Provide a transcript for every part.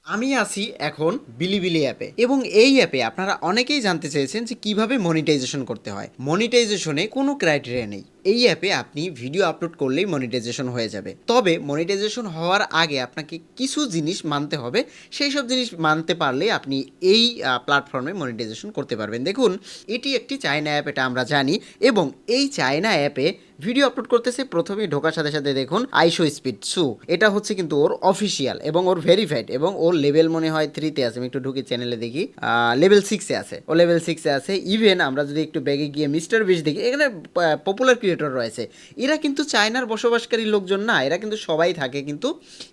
আমি আছি এখন বিলিবিলি অ্যাপে এবং এই অ্যাপে আপনারা অনেকেই জানতে চেয়েছেন যে কিভাবে মনিটাইজেশন করতে হয়। মনিটাইজেশনে কোনো ক্রাইটেরিয়া নেই। এই অ্যাপে আপনি ভিডিও আপলোড করলেই মনিটাইজেশন হয়ে যাবে। তবে মনিটাইজেশন হওয়ার আগে আপনাকে কিছু জিনিস মানতে হবে। সেই সব জিনিস মানতে পারলে আপনি এই প্ল্যাটফর্মে মনিটাইজেশন করতে পারবেন। দেখুন, এটি একটি চায়না অ্যাপ, এটা আমরা জানি। এবং এই চায়না অ্যাপে ভিডিও আপলোড করতেছে, প্রথমে ঢোকার সাথে সাথে দেখুন আইশো স্পিড সু, এটা হচ্ছে কিন্তু ওর অফিসিয়াল এবং ওর ভেরিফাইড এবং ওর লেভেল মনে হয় 3-তে আছে। আমি একটু ঢুকে চ্যানেলে দেখি, লেভেল 6-এ আছে, ও লেভেল 6-এ আছে। ইভেন আমরা যদি একটু ব্যাগে গিয়ে মিস্টার বিস্ট দেখি, এখানে পপুলার ক্রিয়েটর রয়েছে। এরা কিন্তু চায়নার বসবাসকারী লোকজন না, এরা কিন্তু সবাই থাকে কিন্তু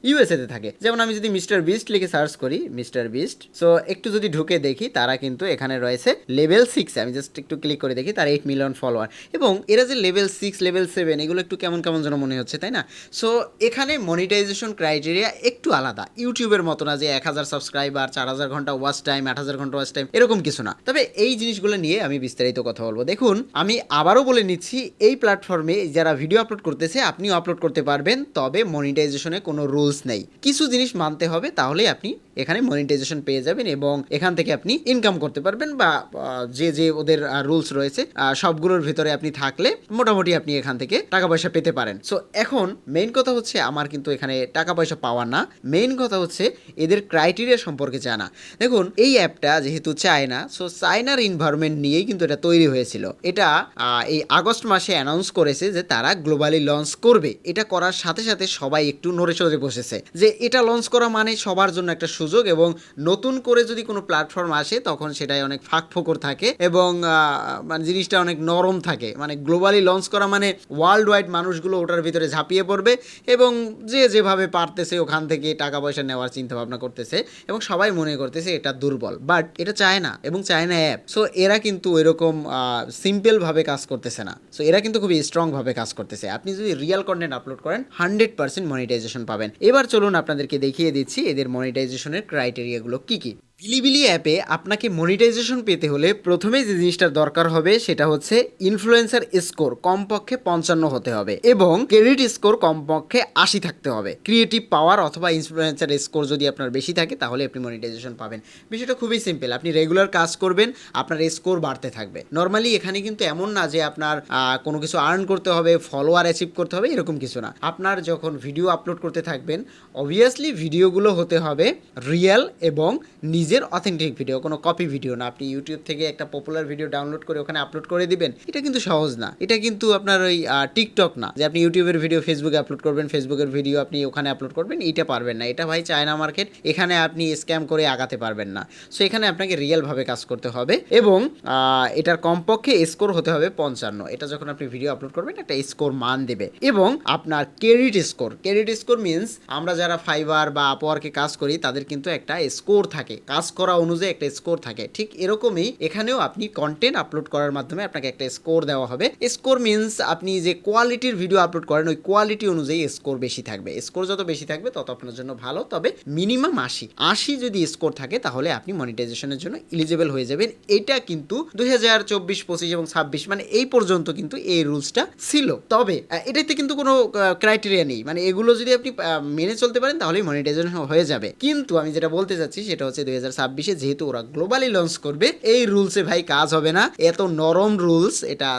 ইউএসএতে থাকে। যেমন আমি যদি মিস্টার বিস্ট লিখে সার্চ করি, মিস্টার বিস্ট, সো একটু যদি ঢুকে দেখি, তারা কিন্তু এখানে রয়েছে লেভেল 6-এ। আমি জাস্ট একটু ক্লিক করে দেখি, তার 8 মিলিয়ন ফলোয়ার। এবং এরা যে লেভেল 6, লেভেল 7, এগুলো একটু কেমন কেমন যেন মনে হচ্ছে, তাই না? সো এখানে মনিটাইজেশন ক্রাইটেরিয়া একটু আলাদা, ইউটিউবের মতো না যে 1000 সাবস্ক্রাইবার, 4000 ঘন্টা ওয়াচ টাইম, 8000 ঘন্টা ওয়াচ টাইম, এরকম কিছু না। তবে এই জিনিসগুলো নিয়ে আমি বিস্তারিত কথা বলবো। দেখুন, আমি আবারও বলে নিচ্ছি, এই প্ল্যাটফর্মে যারা ভিডিও আপলোড করতেছে আপনিও আপলোড করতে পারবেন, তবে মনিটাইজেশনে কোনো রুলস নেই। কিছু জিনিস মানতে হবে, তাহলেই আপনি এখানে মনিটাইজেশন পেয়ে যাবেন এবং এখান থেকে আপনি ইনকাম করতে পারবেন, বা যে যে ওদের রুলস রয়েছে সবগুলোর ভিতরে আপনি থাকলে মোটামুটি আপনি এখান থেকে টাকা পয়সা পেতে পারেন। সো এখন মেইন কথা হচ্ছে, আমার কিন্তু এখানে টাকা পয়সা পাওয়া না, মেইন কথা হচ্ছে এদের ক্রাইটেরিয়া সম্পর্কে জানা। দেখুন, এই অ্যাপটা যেহেতু চায়না, সো চায়নার ইনভায়রনমেন্ট নিয়েই কিন্তু এটা তৈরি হয়েছিল। এটা এই আগস্ট মাসে অ্যানাউন্স করেছে যে তারা গ্লোবালি লঞ্চ করবে। এটা করার সাথে সাথে সবাই একটু নড়ে চড়ে বসেছে যে এটা লঞ্চ করা মানে সবার জন্য একটা সুযোগ, এবং নতুন করে যদি কোনো প্ল্যাটফর্ম আসে তখন সেটাই অনেক ফাঁক ফোকর থাকে এবং মানে জিনিসটা অনেক নরম থাকে। মানে গ্লোবালি লঞ্চ করা মানে ওয়ার্ল্ড ওয়াইড মানুষগুলো ওটার ভিতরে ঝাঁপিয়ে পড়বে এবং যে যেভাবে পারতেছে ওখান থেকে টাকা পয়সা নেওয়ার চিন্তা ভাবনা করতেছে, এবং সবাই মনে করতেছে এটা দুর্বল। বাট এটা চায়না এবং চায়না অ্যাপ, সো এরা কিন্তু এরকম সিম্পলভাবে কাজ করতেছে না। সো এরা কিন্তু খুবই স্ট্রংভাবে কাজ করতেছে। আপনি যদি রিয়েল কন্টেন্ট আপলোড করেন 100% মনিটাইজেশন পাবেন। এবার চলুন আপনাদেরকে দেখিয়ে দিচ্ছি এদের মনিটাইজেশনের ক্রাইটেরিয়াগুলো কী কী। বিলিবিলি অ্যাপে আপনাকে মনিটাইজেশন পেতে হলে প্রথমে যে জিনিসটার দরকার হবে সেটা হচ্ছে ইনফ্লুয়েন্সার স্কোর কমপক্ষে 55 হতে হবে এবং ক্রেডিট স্কোর কমপক্ষে 80 থাকতে হবে। ক্রিয়েটিভ পাওয়ার অথবা ইনফ্লুয়েন্সার স্কোর যদি আপনার বেশি থাকে তাহলে আপনি মনিটাইজেশন পাবেন। বিষয়টা খুবই সিম্পল, আপনি রেগুলার কাজ করবেন, আপনার স্কোর বাড়তে থাকবে। নর্মালি এখানে কিন্তু এমন না যে আপনার কোনো কিছু আর্ন করতে হবে, ফলোয়ার অ্যাচিভ করতে হবে, এরকম কিছু না। আপনার যখন ভিডিও আপলোড করতে থাকবেন, অবভিয়াসলি ভিডিওগুলো হতে হবে রিয়েল এবং নিজের অথেন্টিক ভিডিও, কোনো কপি ভিডিও না। আপনি ইউটিউব থেকে একটা পপুলার ভিডিও ডাউনলোড করে ওখানে আপলোড করে দিবেন, এটা কিন্তু সহজ না। এটা কিন্তু আপনার ওই টিকটক না যে আপনি ইউটিউবের ভিডিও ফেসবুকে আপলোড করবেন, ফেসবুকের ভিডিও আপনি ওখানে আপলোড করবেন, এটা পারবেন না। এটা ভাই চায়না মার্কেট, এখানে আপনি স্ক্যাম করে আগাতে পারবেন না। সো এখানে আপনাকে রিয়েলভাবে কাজ করতে হবে এবং এটার কমপক্ষে স্কোর হতে হবে 55। এটা যখন আপনি ভিডিও আপলোড করবেন একটা স্কোর মান দেবে। এবং আপনার credit score, credit score means আমরা যারা ফাইবার বা আপওয়ার্কে কাজ করি তাদের কিন্তু একটা স্কোর থাকে, কাজ করা অনুযায়ী একটা স্কোর থাকে। ঠিক এরকমই এখানেও আপনি কন্টেন্ট আপলোড করার মাধ্যমে আপনাকে একটা স্কোর দেওয়া হবে। স্কোর মিনস আপনি যে কোয়ালিটির ভিডিও আপলোড করেন ওই কোয়ালিটি অনুযায়ী স্কোর বেশি থাকবে। স্কোর যত বেশি থাকবে তত আপনার জন্য ভালো। তবে মিনিমাম 80 যদি স্কোর থাকে তাহলে আপনি মনিটাইজেশনের জন্য এলিজিবল হয়ে যাবেন। এটা কিন্তু 2024, 25 এবং 26 মানে এই পর্যন্ত কিন্তু এই রুলসটা ছিল। তবে এটাতে কিন্তু কোনো ক্রাইটেরিয়া নেই, মানে এগুলো যদি আপনি মেনে চলতে পারেন তাহলেই মনিটাইজেশন হয়ে যাবে। কিন্তু আমি যেটা বলতে চাচ্ছি সেটা হচ্ছে 2026-এ যেহেতু ওরা গ্লোবালি লঞ্চ করবে, এই রুলসে ভাই কাজ হবে না। এত নরম রুলস, এটা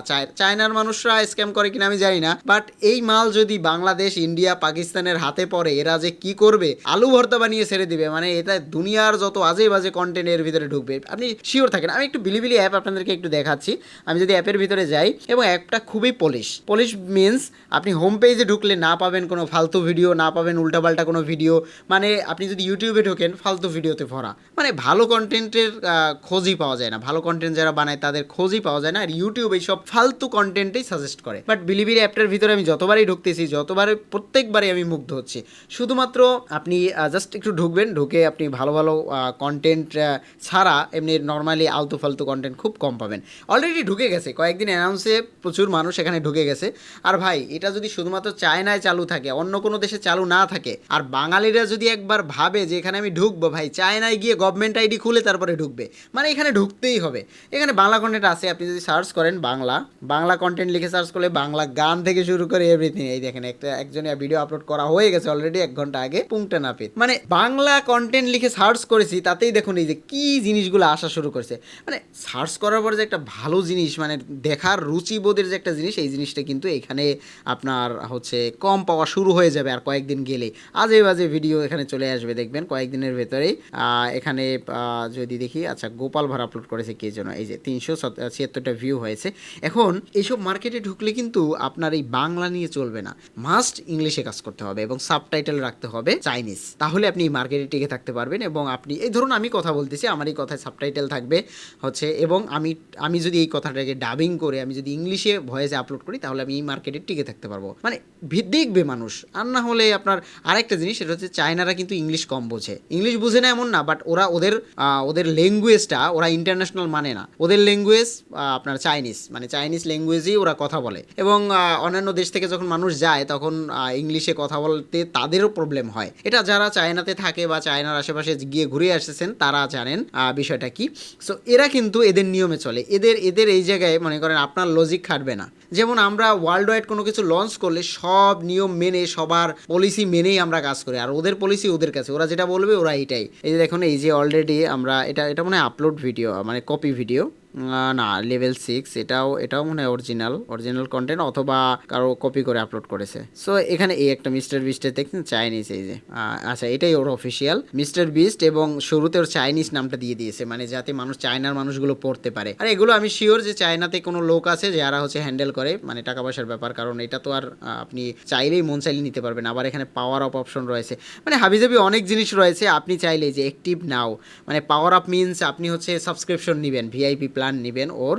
চায়নার মানুষরা স্ক্যাম করে কিনা আমি জানি না, বাট এই মাল যদি বাংলাদেশ, ইন্ডিয়া, পাকিস্তানের হাতে পড়ে, এরা যে কি করবে, আলু ভর্তা বানিয়ে ছেড়ে দিবে। মানে এটা দুনিয়ার যত আজে বাজে কন্টেন্ট এর ভিতরে ঢুকবে, আপনি শিওর থাকেন। আমি একটু বিলিবিলি অ্যাপ আপনাদেরকে একটু দেখাচ্ছি। আমি যদি অ্যাপের ভিতরে যাই, এবং অ্যাপটা খুবই পলিশ মিনস আপনি হোম পেজে ঢুকলে না পাবেন কোনো ফালতু ভিডিও, না পাবেন উল্টাপাল্টা কোনো ভিডিও। মানে আপনি যদি ইউটিউবে ঢোকেন ফালতু ভিডিওতে ভরা, মানে ভালো কন্টেন্টের খোঁজই পাওয়া যায় না। ভালো কন্টেন্ট যারা বানায় তাদের খোঁজই পাওয়া যায় না, আর ইউটিউব এইসব ফালতু কন্টেন্টেই সাজেস্ট করে। বাট বিলিবিলি অ্যাপটার ভিতরে আমি যতবারই ঢুকতেছি, প্রত্যেকবারই আমি মুগ্ধ হচ্ছি। শুধুমাত্র আপনি জাস্ট একটু ঢুকবেন, ঢুকে আপনি ভালো ভালো কন্টেন্ট ছাড়া এমনি নর্মালি আলতু ফালতু কন্টেন্ট খুব কম পাবেন। অলরেডি ঢুকে গেছে, কয়েকদিন অ্যানাউন্সে প্রচুর মানুষ এখানে ঢুকে গেছে। আর ভাই এটা যদি শুধুমাত্র চায়নায় চালু থাকে, অন্য কোনো দেশে চালু না থাকে, আর বাঙালিরা যদি একবার ভাবে যে এখানে আমি ঢুকবো, ভাই চায়নায় গিয়ে গভর্নমেন্ট আইডি খুলে তারপরে ঢুকবে, মানে এখানে ঢুকতেই হবে। এখানে বাংলা কন্টেন্ট আছে, আপনি যদি সার্চ করেন বাংলা কন্টেন্ট লিখে সার্চ করলে বাংলা গান থেকে শুরু করে এভরিথিং, এই দেখেন একজনের ভিডিও আপলোড করা হয়ে গেছে অলরেডি 1 ঘন্টা আগে, পুংটা নাপিত। মানে বাংলা কন্টেন্ট লিখে সার্চ করেছি, তাতেই দেখুন এই যে কি জিনিসগুলো আসা শুরু করেছে। মানে সার্চ করার পরে যে একটা ভালো জিনিস, মানে দেখার রুচিবোধের যে একটা জিনিস, এই জিনিসটা কিন্তু এখানে আপনার হচ্ছে কম পাওয়া শুরু হয়ে যাবে আর কয়েকদিন গেলেই। আজে বাজে ভিডিও এখানে চলে আসবে দেখবেন কয়েকদিনের ভেতরেই। এখানে যদি দেখি, আচ্ছা গোপাল ভাড় আপলোড করেছে কে যেন, এই যে 376টা ভিউ হয়েছে। এখন এইসব মার্কেটে ঢুকলে কিন্তু আপনার এই বাংলা নিয়ে চলবে না, মাস্ট ইংলিশে কাজ করতে হবে এবং সাবটাইটেল রাখতে হবে চাইনিজ, তাহলে আপনি এই মার্কেটে টিকে থাকতে পারবেন। এবং আপনি এই ধরুন আমি কথা বলতেছি, আমার এই কথায় সাবটাইটেল থাকবে হচ্ছে, এবং আমি যদি এই কথাটাকে ডাবিং করে আমি যদি ইংলিশে ভয়েসে আপলোড করি, তাহলে আমি এই মার্কেটে টিকে থাকতে পারবো। মানে দেখবে মানুষ। আর না হলে আপনার আরেকটা জিনিস, সেটা হচ্ছে চায়নারা কিন্তু ইংলিশ কম বোঝে, ইংলিশ বুঝে না এমন না, বাট ওদের ল্যাঙ্গুয়েজটা ওরা ইন্টারন্যাশনাল মানে না, ওদের ল্যাঙ্গুয়েজ আপনার চাইনিজ, মানে চাইনিজ ল্যাঙ্গুয়েজেই ওরা কথা বলে। এবং অন্যান্য দেশ থেকে যখন মানুষ যায় তখন ইংলিশে কথা বলতে তাদেরও প্রবলেম হয়। এটা যারা চায়নাতে থাকে বা চায়নার আশেপাশে গিয়ে ঘুরে এসেছেন তারা জানেন বিষয়টা কি। সো এরা কিন্তু এদের নিয়মে চলে, এদের এই জায়গায় মনে করেন আপনার লজিক খাটবে না। যেমন আমরা ওয়ার্ল্ড ওয়াইড কোনো কিছু লঞ্চ করলে সব নিয়ম মেনে সবার পলিসি মেনেই আমরা কাজ করি, আর ওদের পলিসি ওদের কাছে, ওরা যেটা বলবে ওরা এইটাই। এই যে দেখুন, এই যে অলরেডি আমরা এটা মনে হয় আপলোড ভিডিও, মানে কপি ভিডিও না, লেভেল 6, এটাও মনে হয় অরিজিনাল কন্টেন্ট, অথবা কারো কপি করে আপলোড করেছে। সো এখানে এই একটা মিস্টার বিস্টের দেখছেন চাইনিজ, এই যে আচ্ছা এটাই ওর অফিসিয়াল মিস্টার বিস্ট, এবং শুরুতে ওর চাইনিজ নামটা দিয়ে দিয়েছে, মানে যাতে চায়নার মানুষগুলো পড়তে পারে। আর এগুলো আমি শিওর যে চায়নাতে কোনো লোক আছে যারা হচ্ছে হ্যান্ডেল করে, মানে টাকা পয়সার ব্যাপার, কারণ এটা তো আর আপনি চাইলেই মন চাইলে নিতে পারবেন। আবার এখানে পাওয়ার আপ অপশন রয়েছে, মানে হাবিজাবি অনেক জিনিস রয়েছে। আপনি চাইলে যে অ্যাক্টিভ নাও, মানে পাওয়ার আপ মিনস আপনি হচ্ছে সাবস্ক্রিপশন নেবেন, ভিআইপি প্ল্যান নেবেন ওর।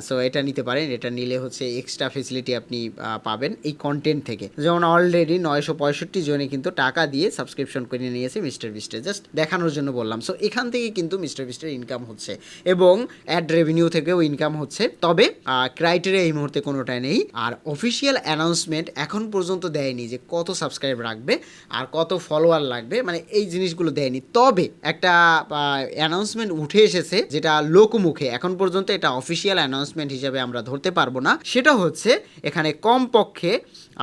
সো এটা নিতে পারেন, এটা নিলে হচ্ছে এক্সট্রা ফেসিলিটি আপনি পাবেন এই কন্টেন্ট থেকে। যেমন অলরেডি 965 জনে কিন্তু টাকা দিয়ে সাবস্ক্রিপশন করে নিয়েছে মিস্টার বিস্টের, জাস্ট দেখানোর জন্য বললাম। সো এখান থেকে কিন্তু মিস্টার বিস্টের ইনকাম হচ্ছে এবং অ্যাড রেভিনিউ থেকেও ইনকাম হচ্ছে, তবে ক্রাইটেরিয়া এই মুহূর্তে কোনোটাই নেই। আর অফিসিয়াল অ্যানাউন্সমেন্ট এখন পর্যন্ত দেয়নি যে কত সাবস্ক্রাইব রাখবে আর কত ফলোয়ার লাগবে, মানে এই জিনিসগুলো দেয়নি। তবে একটা অ্যানাউন্সমেন্ট উঠে এসেছে, যেটা লোকমুখে, এখন পর্যন্ত এটা অফিসিয়াল অ্যানাউন্সমেন্ট হিসেবে আমরা ধরতে পারবো না। সেটা হচ্ছে এখানে কমপক্ষে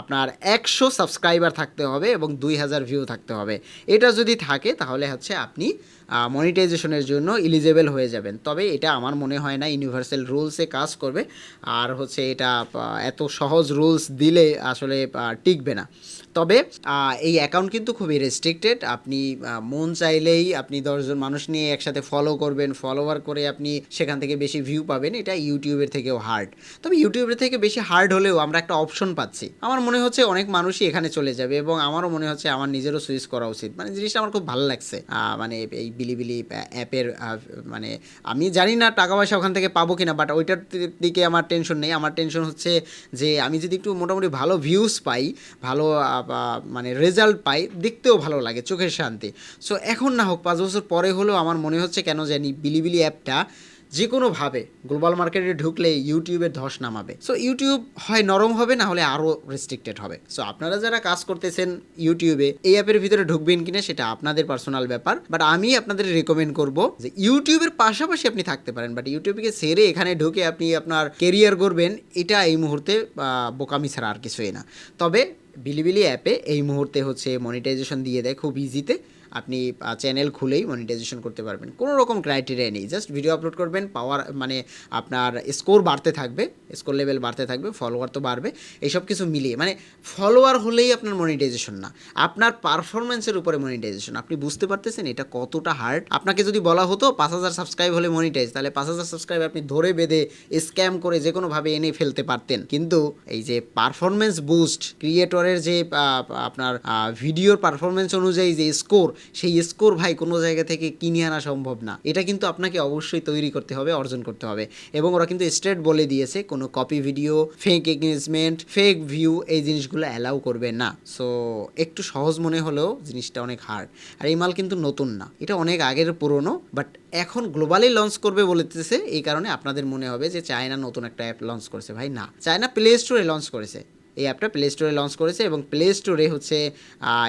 আপনার 100 সাবস্ক্রাইবার থাকতে হবে এবং 2000 ভিউ থাকতে হবে। এটা যদি থাকে তাহলে হচ্ছে আপনি মনিটাইজেশনের জন্য এলিজেবল হয়ে যাবেন। তবে এটা আমার মনে হয় না ইউনিভার্সাল রুলসে কাজ করবে, আর হচ্ছে এটা এত সহজ রুলস দিলে আসলে টিকবে না। তবে এই অ্যাকাউন্ট কিন্তু খুবই রেস্ট্রিক্টেড, আপনি মন চাইলেই আপনি 10 জন মানুষ নিয়ে একসাথে ফলো করবেন, ফলোয়ার করে আপনি সেখান থেকে বেশি ভিউ পাবেন, এটা ইউটিউবের থেকেও হার্ড। তবে ইউটিউবের থেকে বেশি হার্ড হলেও আমরা একটা অপশন পাচ্ছি, আমার মনে হচ্ছে অনেক মানুষই এখানে চলে যাবে, এবং আমারও মনে হচ্ছে আমার নিজেরও সুইচ করা উচিত। মানে জিনিসটা আমার খুব ভালো লাগছে, মানে এই বিলিবিলি অ্যাপের, মানে আমি জানি না টাকা পয়সা ওখান থেকে পাবো কিনা, বাট ওইটার দিকে আমার টেনশন নেই। আমার টেনশন হচ্ছে যে আমি যদি একটু মোটামুটি ভালো ভিউজ পাই, ভালো মানে রেজাল্ট পাই, দেখতেও ভালো লাগে, চোখের শান্তি। সো এখন না হোক 5 বছর পরে হলেও আমার মনে হচ্ছে কেন জানি বিলিবিলি অ্যাপটা যে কোনোভাবে গ্লোবাল মার্কেটে ঢুকলে ইউটিউবের ধস নামাবে। সো ইউটিউব হয় নরম হবে, না হলে আরও রেস্ট্রিক্টেড হবে। সো আপনারা যারা কাজ করতেছেন ইউটিউবে, এই অ্যাপের ভিতরে ঢুকবেন কিনা সেটা আপনাদের পার্সোনাল ব্যাপার, বাট আমি আপনাদের রেকমেন্ড করব যে ইউটিউবের পাশাপাশি আপনি থাকতে পারেন, বাট ইউটিউবকে ছেড়ে এখানে ঢুকে আপনি আপনার কেরিয়ার করবেন, এটা এই মুহূর্তে বোকামি ছাড়া আর কিছুই না। তবে বিলিবিলি অ্যাপে এই মুহূর্তে হচ্ছে মনিটাইজেশন দিয়ে দেয় খুব ইজিতে, আপনি চ্যানেল খুলেই মনিটাইজেশন করতে পারবেন, কোনো রকম ক্রাইটেরিয়া নেই, জাস্ট ভিডিও আপলোড করবেন, পাওয়ার মানে আপনার স্কোর বাড়তে থাকবে, স্কোর লেভেল বাড়তে থাকবে, ফলোয়ার তো বাড়বে, এইসব কিছু মিলিয়ে, মানে ফলোয়ার হলেই আপনার মনিটাইজেশন না, আপনার পারফরমেন্সের উপরে মনিটাইজেশন। আপনি বুঝতে পারতেছেন এটা কতটা হার্ড? আপনাকে যদি বলা হতো 5000 সাবস্ক্রাইব হলে মনিটাইজ, তাহলে 5000 সাবস্ক্রাইব আপনি ধরে বেঁধে স্ক্যাম করে যে কোনোভাবে এনে ফেলতে পারতেন, কিন্তু এই যে পারফরমেন্স বুস্ট, ক্রিয়েটরের যে আপনার ভিডিওর পারফরমেন্স অনুযায়ী যে স্কোর, সেই স্কোর ভাই কোনো জায়গা থেকে কিনে আনা সম্ভব না, এটা কিন্তু আপনাকে অবশ্যই তৈরি করতে হবে, অর্জন করতে হবে। এবং ওরা কিন্তু স্ট্রেট বলে দিয়েছে কোনো copy video, fake engagement, fake view, এই জিনিসগুলো অ্যালাউ করবে না। সো একটু সহজ মনে হলেও জিনিসটা অনেক হার্ড। আর এই মাল কিন্তু নতুন না, এটা অনেক আগের পুরনো, বাট এখন গ্লোবালি লঞ্চ করবে বলেতেছে, এই কারণে আপনাদের মনে হবে যে চায়না নতুন একটা অ্যাপ লঞ্চ করেছে। ভাই না, চায়না প্লে স্টোরে লঞ্চ করেছে, এই অ্যাপটা প্লে স্টোরে লঞ্চ করেছে এবং প্লে স্টোরে হচ্ছে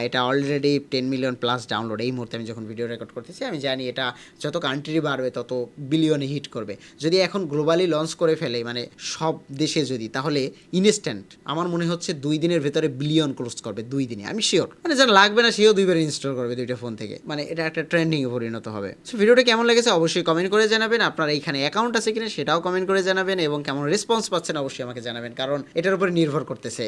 এটা অলরেডি 10 মিলিয়ন প্লাস ডাউনলোড। এই মুহূর্তে আমি যখন ভিডিও রেকর্ড করতেছি আমি জানি এটা যত কান্ট্রি বাড়বে তত বিলিয়নে হিট করবে। যদি এখন গ্লোবালি লঞ্চ করে ফেলে মানে সব দেশে যদি, তাহলে ইনস্ট্যান্ট আমার মনে হচ্ছে 2 দিনের ভেতরে বিলিয়ন ক্লোজ করবে, 2 দিনে আমি শিওর। মানে যারা লাগবে না সেও 2বার ইনস্টল করবে 2টা ফোন থেকে, মানে এটা একটা ট্রেন্ডিংয়ে পরিণত হবে। সো ভিডিওটা কেমন লেগেছে অবশ্যই কমেন্ট করে জানাবেন, আপনার এইখানে অ্যাকাউন্ট আছে কিনা সেটাও কমেন্ট করে জানাবেন, এবং কেমন রেসপন্স পাচ্ছেন অবশ্যই আমাকে জানাবেন, কারণ এটার উপরে নির্ভর করতেছে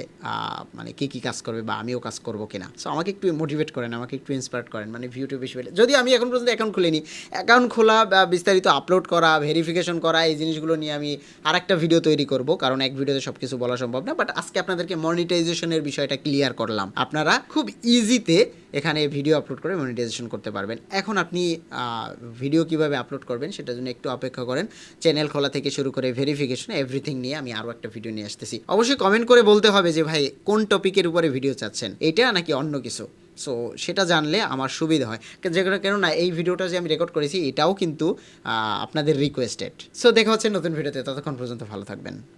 মানে কী কাজ করবে বা আমিও কাজ করবো কিনা। সো আমাকে একটু মোটিভেট করেন, আমাকে একটু ইন্সপায়ার করেন, মানে ভিউটা বেশি পেলে। যদি আমি এখন পর্যন্ত অ্যাকাউন্ট খুলিনি, অ্যাকাউন্ট খোলা বা বিস্তারিত আপলোড করা, ভেরিফিকেশন করা, এই জিনিসগুলো নিয়ে আমি আরেকটা ভিডিও তৈরি করব, কারণ এক ভিডিওতে সব কিছু বলা সম্ভব না। বাট আজকে আপনাদেরকে মনিটাইজেশনের বিষয়টা ক্লিয়ার করলাম, আপনারা খুব ইজিতে এখানে ভিডিও আপলোড করে মনিটাইজেশন করতে পারবেন। এখন আপনি ভিডিও কিভাবে আপলোড করবেন সেটার জন্য একটু অপেক্ষা করেন। চ্যানেল খোলা থেকে শুরু করে ভেরিফিকেশন এভরিথিং নিয়ে আমি আরও একটা ভিডিও নিয়ে আসতেছি। অবশ্যই কমেন্ট করে বলতে হবে যে ভাই কোন টপিকের উপরে ভিডিও চাচ্ছেন, এইটা নাকি অন্য কিছু। সো সেটা জানলে আমার সুবিধা হয়, কেননা এই ভিডিওটা যে আমি রেকর্ড করেছি এটাও কিন্তু আপনাদের রিকোয়েস্টেড। সো দেখা হচ্ছে নতুন ভিডিওতে, ততক্ষণ পর্যন্ত ভালো থাকবেন।